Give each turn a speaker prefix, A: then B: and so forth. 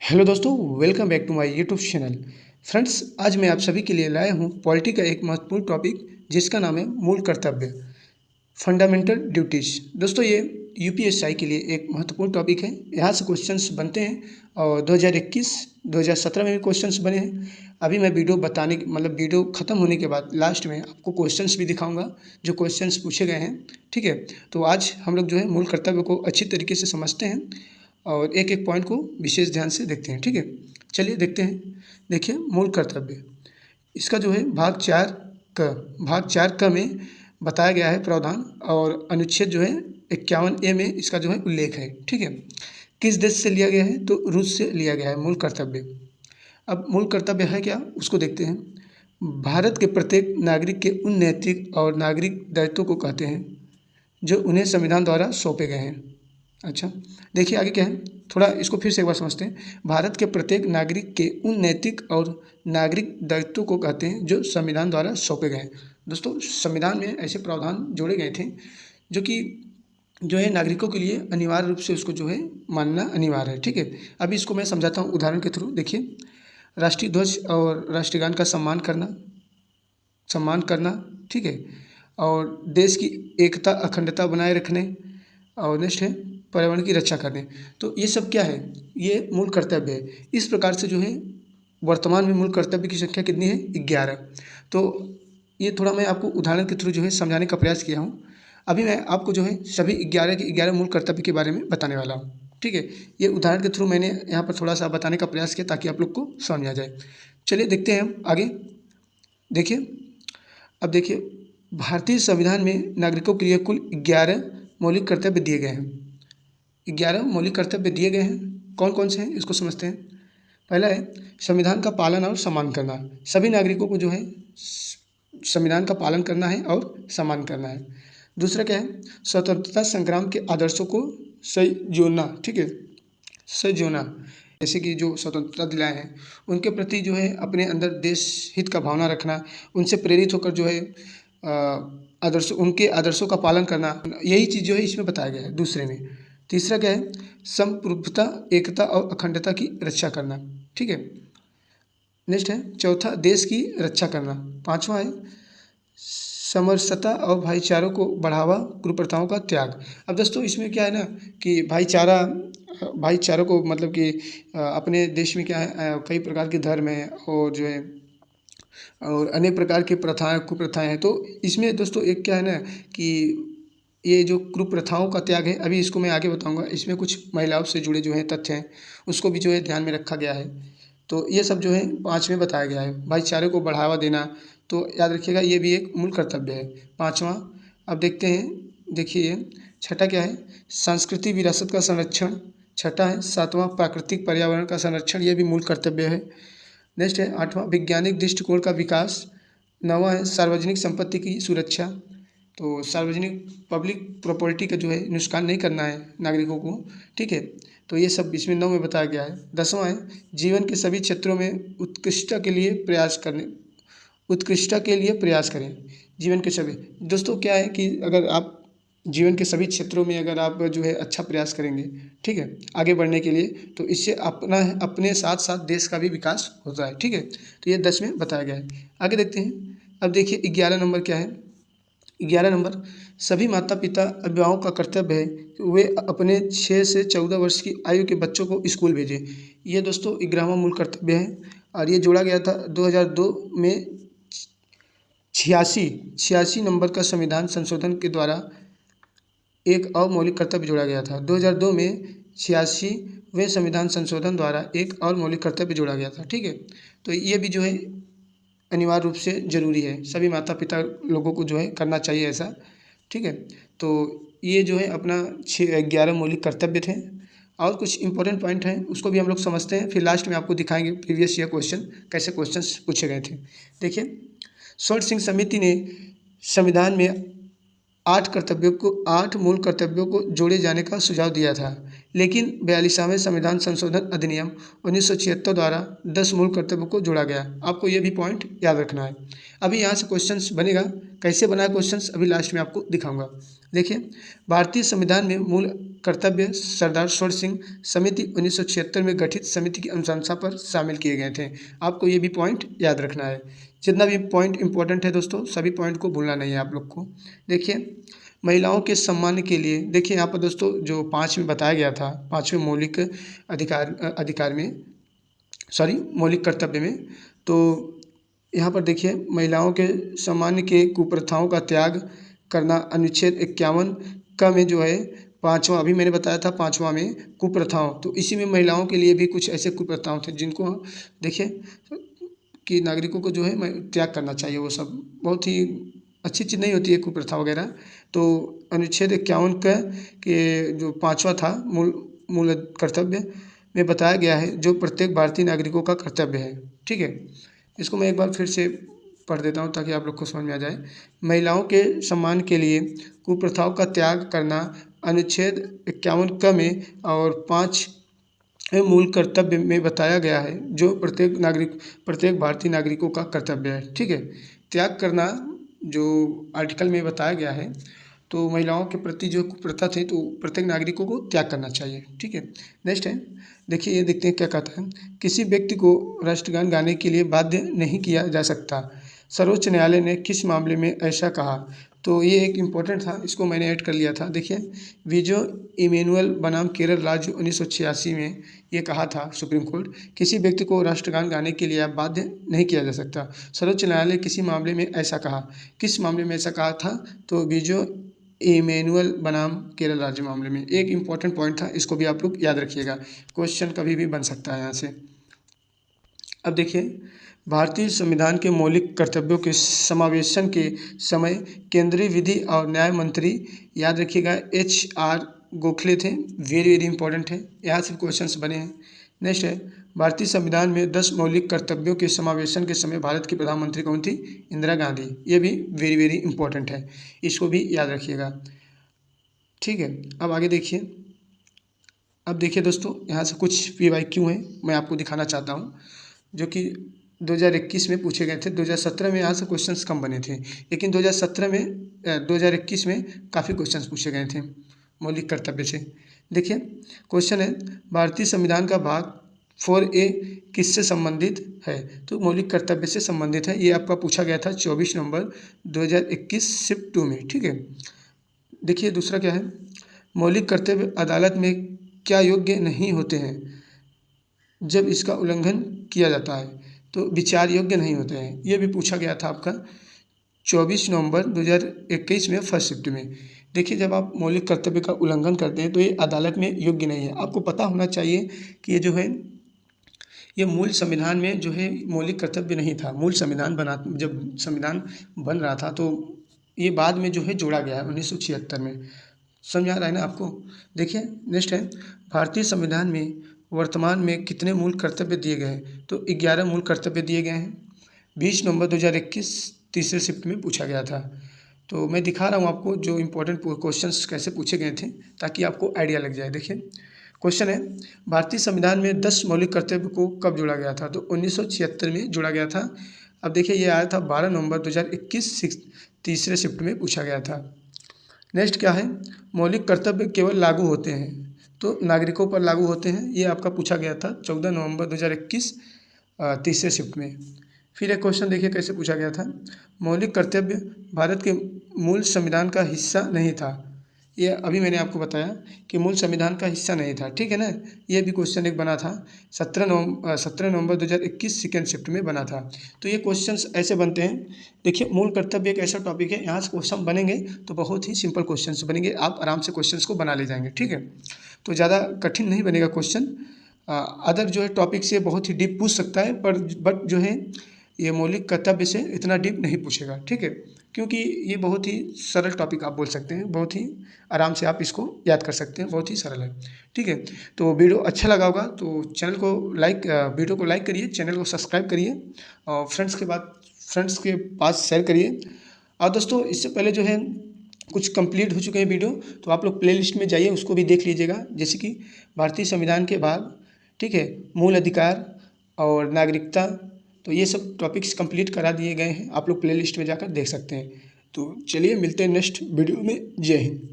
A: Hello दोस्तों, welcome back to my YouTube channel. Friends, आज मैं आप सभी के लिए लाया हूं पॉलिटी का एक महत्वपूर्ण टॉपिक जिसका नाम है मूल कर्तव्य, फंडामेंटल ड्यूटीज़। दोस्तों, ये यूपीएससी के लिए एक महत्वपूर्ण टॉपिक है। यहाँ से क्वेश्चंस बनते हैं और 2021 2017 में भी क्वेश्चंस बने हैं। अभी मैं वीडियो ख़त्म होने के बाद लास्ट में आपको क्वेश्चंस भी दिखाऊंगा जो क्वेश्चंस पूछे गए हैं। ठीक है, तो आज हम लोग जो है मूल कर्तव्य को अच्छी तरीके से समझते हैं और एक एक पॉइंट को विशेष ध्यान से देखते हैं। ठीक है, चलिए देखते हैं। देखिए, मूल कर्तव्य, इसका जो है भाग चार क में बताया गया है प्रावधान, और अनुच्छेद जो है 51A में इसका जो है उल्लेख है। ठीक है, किस देश से लिया गया है? तो रूस से लिया गया है मूल कर्तव्य। अब मूल कर्तव्य है क्या, उसको देखते हैं। भारत के प्रत्येक नागरिक के उन नैतिक और नागरिक दायित्वों को कहते हैं जो उन्हें संविधान द्वारा सौंपे गए हैं। अच्छा, देखिए आगे क्या है, थोड़ा इसको फिर से एक बार समझते हैं। भारत के प्रत्येक नागरिक के उन नैतिक और नागरिक दायित्वों को कहते हैं जो संविधान द्वारा सौंपे गए हैं। दोस्तों, संविधान में ऐसे प्रावधान जोड़े गए थे जो है नागरिकों के लिए अनिवार्य रूप से उसको जो है मानना अनिवार्य है। ठीक है, अभी इसको मैं समझाता हूँ उदाहरण के थ्रू। देखिए, राष्ट्रीय ध्वज और राष्ट्रगान का सम्मान करना। ठीक है, और देश की एकता अखंडता बनाए रखने, और नेक्स्ट है पर्यावरण की रक्षा करने। तो ये सब क्या है, ये मूल कर्तव्य है। इस प्रकार से जो है वर्तमान में मूल कर्तव्य की संख्या कितनी है? 11। तो ये थोड़ा मैं आपको उदाहरण के थ्रू जो है समझाने का प्रयास किया हूँ। अभी मैं आपको जो है सभी 11 के 11 मूल कर्तव्य के बारे में बताने वाला हूँ। ठीक है, ये उदाहरण के थ्रू मैंने यहाँ पर थोड़ा सा बताने का प्रयास किया ताकि आप लोग को समझ में आ जाए। चलिए देखते हैं हम आगे। देखिए, अब देखिए, भारतीय संविधान में नागरिकों के लिए कुल 11 मौलिक कर्तव्य दिए गए हैं। 11 मौलिक कर्तव्य दिए गए हैं। कौन कौन से हैं इसको समझते हैं। पहला है संविधान का पालन और सम्मान करना। सभी नागरिकों को जो है संविधान का पालन करना है और सम्मान करना है। दूसरा क्या है, स्वतंत्रता संग्राम के आदर्शों को सही जोड़ना। ठीक है, सही जोड़ना, जैसे कि जो स्वतंत्रता दिलाए हैं उनके प्रति जो है अपने अंदर देश हित का भावना रखना, उनसे प्रेरित होकर जो है उनके आदर्शों का पालन करना, यही चीज़ जो है इसमें बताया गया है दूसरे में। तीसरा क्या है, संप्रभुता, एकता और अखंडता की रक्षा करना। ठीक है, नेक्स्ट है चौथा, देश की रक्षा करना। पांचवा है समरसता और भाईचारों को बढ़ावा, कुप्रथाओं का त्याग। अब दोस्तों, इसमें क्या है ना कि भाईचारों को मतलब कि अपने देश में क्या है, कई प्रकार के धर्म हैं और जो है और अनेक प्रकार की कुप्रथाएं हैं। तो इसमें दोस्तों एक क्या है ना कि ये जो कुप्रथाओं का त्याग है, अभी इसको मैं आगे बताऊंगा। इसमें कुछ महिलाओं से जुड़े जो है तथ्य हैं उसको भी जो है ध्यान में रखा गया है। तो ये सब जो है 5 में बताया गया है। भाईचारे को बढ़ावा देना, तो याद रखिएगा ये भी एक मूल कर्तव्य है, 5वां। अब देखते हैं, देखिए छठा क्या है, सांस्कृतिक विरासत का संरक्षण। छठा है 7वां, प्राकृतिक पर्यावरण का संरक्षण, ये भी मूल कर्तव्य है। नेक्स्ट है 8वां, वैज्ञानिक दृष्टिकोण का विकास। 9वां है सार्वजनिक संपत्ति की सुरक्षा। तो सार्वजनिक पब्लिक प्रॉपर्टी का जो है नुकसान नहीं करना है नागरिकों को। ठीक है, तो ये सब इसमें 9 में बताया गया है। 10वां है जीवन के सभी क्षेत्रों में उत्कृष्टता के लिए प्रयास करें। जीवन के सभी, दोस्तों क्या है कि अगर आप जीवन के सभी क्षेत्रों में अगर आप जो है अच्छा प्रयास करेंगे, ठीक है, आगे बढ़ने के लिए, तो इससे अपने साथ साथ देश का भी विकास होता है। ठीक है, तो ये 10 में बताया गया है। आगे देखते हैं। अब देखिए 11 नंबर क्या है। 11 नंबर, सभी माता पिता अभिभावकों का कर्तव्य है कि वे अपने 6 से 14 वर्ष की आयु के बच्चों को स्कूल भेजें। ये दोस्तों 11वां मूल कर्तव्य है और ये जोड़ा गया था 2002 में। 86 नंबर का संविधान संशोधन के द्वारा एक और मौलिक कर्तव्य जोड़ा गया था। 2002 में 86वें संविधान संशोधन द्वारा एक और मौलिक कर्तव्य जोड़ा गया था। ठीक है, तो ये भी जो है अनिवार्य रूप से ज़रूरी है, सभी माता पिता लोगों को जो है करना चाहिए ऐसा। ठीक है, तो ये जो है अपना 11 मौलिक कर्तव्य थे। और कुछ इंपॉर्टेंट पॉइंट हैं उसको भी हम लोग समझते हैं, फिर लास्ट में आपको दिखाएंगे प्रीवियस ईयर क्वेश्चन कैसे क्वेश्चंस पूछे गए थे। देखिए, स्वर्ण सिंह समिति ने संविधान में 8 मूल कर्तव्यों को जोड़े जाने का सुझाव दिया था, लेकिन 42वें संविधान संशोधन अधिनियम 1976 द्वारा 10 मूल कर्तव्यों को जोड़ा गया। आपको ये भी पॉइंट याद रखना है। अभी यहाँ से क्वेश्चंस बनेगा, कैसे बना क्वेश्चंस अभी लास्ट में आपको दिखाऊंगा। देखिए, भारतीय संविधान में मूल कर्तव्य सरदार स्वर्ण सिंह समिति 1976 में गठित समिति की अनुशंसा पर शामिल किए गए थे। आपको ये भी पॉइंट याद रखना है। जितना भी पॉइंट इंपॉर्टेंट है दोस्तों, सभी पॉइंट को भूलना नहीं है आप लोग को। देखिए, महिलाओं के सम्मान के लिए, देखिए यहाँ पर दोस्तों जो 5 में बताया गया था, 5वें मौलिक अधिकार में, सॉरी मौलिक कर्तव्य में, तो यहाँ पर देखिए महिलाओं के सम्मान के कुप्रथाओं का त्याग करना, अनुच्छेद 51 का में जो है 5वां, अभी मैंने बताया था 5वां में कुप्रथाओं, तो इसी में महिलाओं के लिए भी कुछ ऐसे कुप्रथाओं थे जिनको देखिए कि नागरिकों को जो है त्याग करना चाहिए। वो सब बहुत ही अच्छी चीज़ नहीं होती है कुप्रथा वगैरह। तो अनुच्छेद 51 का के जो 5वां था मूल कर्तव्य में बताया गया है, जो प्रत्येक भारतीय नागरिकों का कर्तव्य है। ठीक है, इसको मैं एक बार फिर से पढ़ देता हूँ ताकि आप लोग को समझ में आ जाए। महिलाओं के सम्मान के लिए कुप्रथाओं का त्याग करना अनुच्छेद 51 क में और 5 मूल कर्तव्य में बताया गया है, जो प्रत्येक भारतीय नागरिकों का कर्तव्य है। ठीक है, त्याग करना जो आर्टिकल में बताया गया है, तो महिलाओं के प्रति जो कुप्रथा थे तो प्रत्येक नागरिकों को त्याग करना चाहिए। ठीक है, नेक्स्ट है, देखिए ये देखते हैं क्या कहता है। किसी व्यक्ति को राष्ट्रगान गाने के लिए बाध्य नहीं किया जा सकता। सर्वोच्च न्यायालय ने किस मामले में ऐसा कहा? तो ये एक इम्पोर्टेंट था, इसको मैंने ऐड कर लिया था। देखिए, विजो इमैनुअल बनाम केरल राज्य 1986 में ये कहा था सुप्रीम कोर्ट, किसी व्यक्ति को राष्ट्रगान गाने के लिए बाध्य नहीं किया जा सकता। सर्वोच्च न्यायालय किसी मामले में ऐसा कहा, किस मामले में ऐसा कहा था? तो विजो इमैनुअल बनाम केरल राज्य मामले में। एक इम्पॉर्टेंट पॉइंट था, इसको भी आप लोग याद रखिएगा, क्वेश्चन कभी भी बन सकता है यहाँ से। अब देखिए, भारतीय संविधान के मौलिक कर्तव्यों के समावेशन के समय केंद्रीय विधि और न्याय मंत्री, याद रखिएगा, HR गोखले थे। वेरी वेरी इंपॉर्टेंट है, यहाँ से क्वेश्चंस बने हैं। नेक्स्ट है, भारतीय संविधान में 10 मौलिक कर्तव्यों के समावेशन के समय भारत की प्रधानमंत्री कौन थी? इंदिरा गांधी। ये भी वेरी वेरी इंपॉर्टेंट है, इसको भी याद रखिएगा। ठीक है, अब आगे देखिए। अब देखिए दोस्तों, यहाँ से कुछ PYQ हैं मैं आपको दिखाना चाहता हूँ, जो कि 2021 में पूछे गए थे। 2017 में यहाँ से क्वेश्चंस कम बने थे, लेकिन 2021 में काफ़ी क्वेश्चंस पूछे गए थे मौलिक कर्तव्य से। देखिए, क्वेश्चन है, भारतीय संविधान का भाग 4A किससे संबंधित है? तो मौलिक कर्तव्य से संबंधित है। ये आपका पूछा गया था 24 नवंबर 2021 शिफ्ट 2 में। ठीक है, देखिए दूसरा क्या है, मौलिक कर्तव्य अदालत में क्या योग्य नहीं होते हैं जब इसका उल्लंघन किया जाता है? तो विचार योग्य नहीं होते हैं। ये भी पूछा गया था आपका 24 नवंबर 2021 में फर्स्ट शिफ्ट में। देखिए, जब आप मौलिक कर्तव्य का उल्लंघन करते हैं तो ये अदालत में योग्य नहीं है। आपको पता होना चाहिए कि ये जो है, ये मूल संविधान में जो है मौलिक कर्तव्य नहीं था। मूल संविधान जब संविधान बन रहा था तो ये बाद में जो है जोड़ा गया है 1976 में। समझ आ रहा है ना आपको? देखिए, नेक्स्ट है, भारतीय संविधान में वर्तमान में कितने मूल कर्तव्य दिए गए हैं? तो 11 मूल कर्तव्य दिए गए हैं। 20 नवंबर 2021 तीसरे शिफ्ट में पूछा गया था। तो मैं दिखा रहा हूँ आपको जो इम्पोर्टेंट क्वेश्चंस कैसे पूछे गए थे, ताकि आपको आइडिया लग जाए। देखिए, क्वेश्चन है, भारतीय संविधान में 10 मौलिक कर्तव्य को कब जोड़ा गया था? तो 1976 में जोड़ा गया था। अब देखिए, ये आया था 12 नवंबर 2021 तीसरे शिफ्ट में पूछा गया था। नेक्स्ट क्या है, मौलिक कर्तव्य केवल लागू होते हैं तो नागरिकों पर लागू होते हैं। ये आपका पूछा गया था 14 नवंबर 2021 तीसरे शिफ्ट में। फिर एक क्वेश्चन देखिए कैसे पूछा गया था, मौलिक कर्तव्य भारत के मूल संविधान का हिस्सा नहीं था। ये अभी मैंने आपको बताया कि मूल संविधान का हिस्सा नहीं था। ठीक है ना, ये भी क्वेश्चन एक बना था 17 नवंबर 2021 सेकेंड शिफ्ट में बना था। तो ये क्वेश्चंस ऐसे बनते हैं। देखिए, मूल कर्तव्य एक ऐसा टॉपिक है, यहाँ से क्वेश्चन बनेंगे तो बहुत ही सिंपल क्वेश्चंस बनेंगे, आप आराम से क्वेश्चंस को बना ले जाएंगे। ठीक है, तो ज़्यादा कठिन नहीं बनेगा क्वेश्चन। अदर जो है टॉपिक से बहुत ही डीप पूछ सकता है, बट जो है ये मौलिक कर्तव्य से इतना डीप नहीं पूछेगा। ठीक है, क्योंकि ये बहुत ही सरल टॉपिक आप बोल सकते हैं, बहुत ही आराम से आप इसको याद कर सकते हैं, बहुत ही सरल है। ठीक है, तो वीडियो अच्छा लगा होगा तो वीडियो को लाइक करिए, चैनल को सब्सक्राइब करिए और फ्रेंड्स के पास शेयर करिए। और दोस्तों, इससे पहले जो है कुछ कंप्लीट हो चुके हैं वीडियो, तो आप लोग प्लेलिस्ट में जाइए, उसको भी देख लीजिएगा, जैसे कि भारतीय संविधान के भाग, ठीक है, मूल अधिकार और नागरिकता, तो ये सब टॉपिक्स कंप्लीट करा दिए गए हैं। आप लोग प्लेलिस्ट में जाकर देख सकते हैं। तो चलिए मिलते हैं नेक्स्ट वीडियो में। जय हिंद।